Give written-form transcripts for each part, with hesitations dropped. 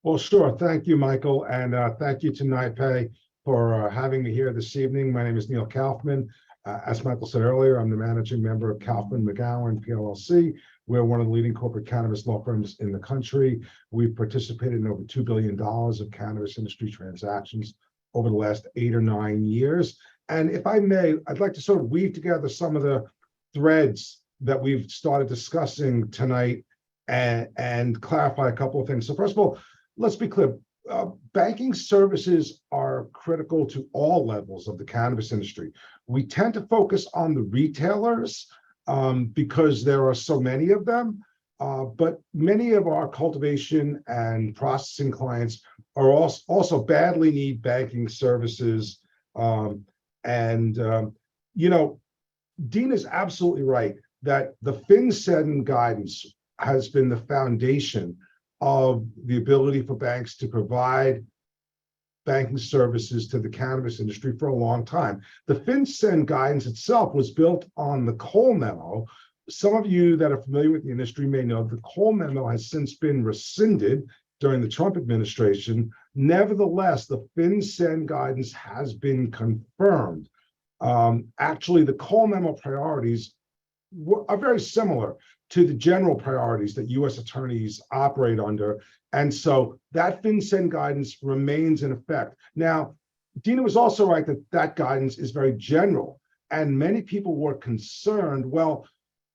Well, sure. Thank you, Michael. And thank you to NYPAY for having me here this evening. My name is Neil Kaufman. As Michael said earlier, I'm the managing member of Kaufman McGowan PLLC. We're one of the leading corporate cannabis law firms in the country. We've participated in over $2 billion of cannabis industry transactions over the last 8 or 9 years. And if I may, I'd like to sort of weave together some of the threads that we've started discussing tonight and clarify a couple of things. So first of all, let's be clear. Banking services are critical to all levels of the cannabis industry. We tend to focus on the retailers because there are so many of them, but many of our cultivation and processing clients are also badly need banking services. Dean is absolutely right that the FinCEN guidance has been the foundation of the ability for banks to provide banking services to the cannabis industry for a long time. The FinCEN guidance itself was built on the Cole memo. Some of you that are familiar with the industry may know the Cole memo has since been rescinded during the Trump administration. Nevertheless, the FinCEN guidance has been confirmed. Actually, the Cole memo priorities are very similar to the general priorities that U.S. attorneys operate under. And so that FinCEN guidance remains in effect. Now, Dina was also right that that guidance is very general. And many people were concerned, well,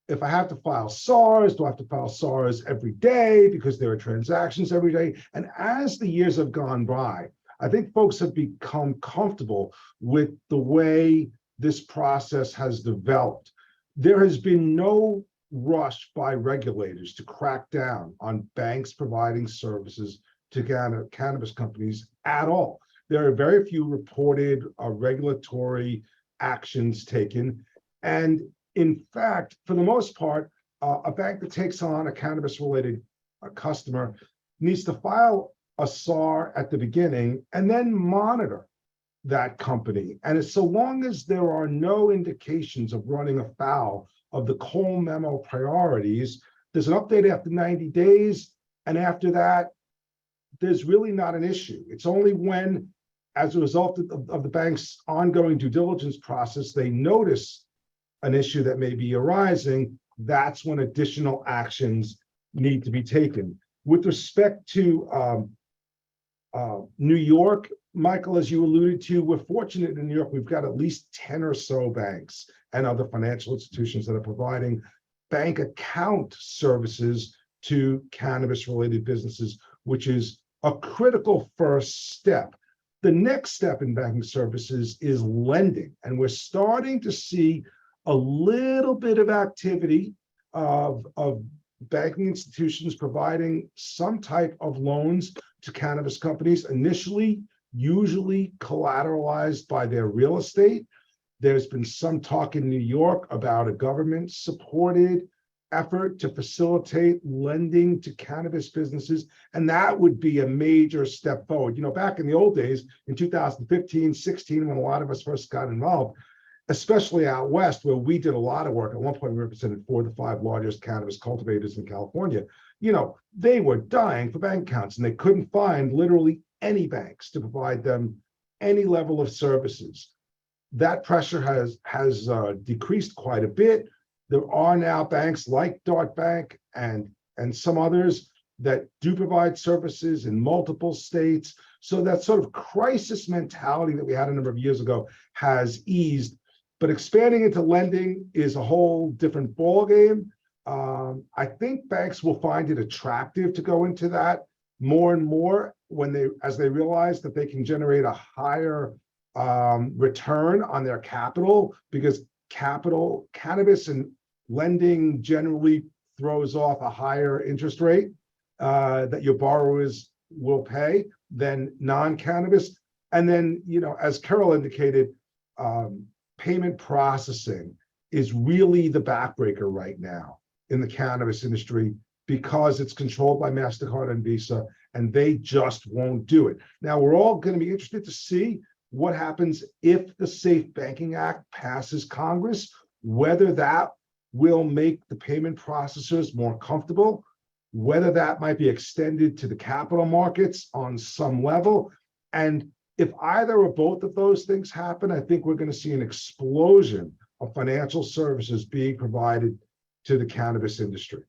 if I have to file SARs, do I have to file SARs every day because there are transactions every day? And as the years have gone by, I think folks have become comfortable with the way this process has developed. There has been no rush by regulators to crack down on banks providing services to cannabis companies at all. There are very few reported regulatory actions taken. And in fact, for the most part, a bank that takes on a cannabis-related customer needs to file a SAR at the beginning and then monitor that company. And it's so long as there are no indications of running afoul of the Cole memo priorities, there's an update after 90 days. And after that, there's really not an issue. It's only when, as a result of the bank's ongoing due diligence process, they notice an issue that may be arising, that's when additional actions need to be taken. With respect to New York, Michael, as you alluded to, we're fortunate in New York, we've got at least 10 or so banks and other financial institutions that are providing bank account services to cannabis-related businesses, which is a critical first step. The next step in banking services is lending, and we're starting to see a little bit of activity of banking institutions providing some type of loans to cannabis companies, initially usually collateralized by their real estate. There's been some talk in New York about a government-supported effort to facilitate lending to cannabis businesses, and that would be a major step forward. You know, back in the old days, in 2015, 16, when a lot of us first got involved, especially out west, where we did a lot of work. At one point, we represented 4 of the 5 largest cannabis cultivators in California. You know, they were dying for bank accounts, and they couldn't find literally any banks to provide them any level of services. That pressure has decreased quite a bit. There are now banks like Dart Bank and some others that do provide services in multiple states. So that sort of crisis mentality that we had a number of years ago has eased. But expanding into lending is a whole different ballgame. I think banks will find it attractive to go into that more and more as they realize that they can generate a higher return on their capital, because cannabis and lending generally throws off a higher interest rate that your borrowers will pay than non-cannabis. And then, you know, as Carol indicated, payment processing is really the backbreaker right now in the cannabis industry because it's controlled by MasterCard and Visa, and they just won't do it. Now, we're all going to be interested to see what happens if the Safe Banking Act passes Congress, whether that will make the payment processors more comfortable whether that might be extended to the capital markets on some level. And if either or both of those things happen, I think we're going to see an explosion of financial services being provided to the cannabis industry.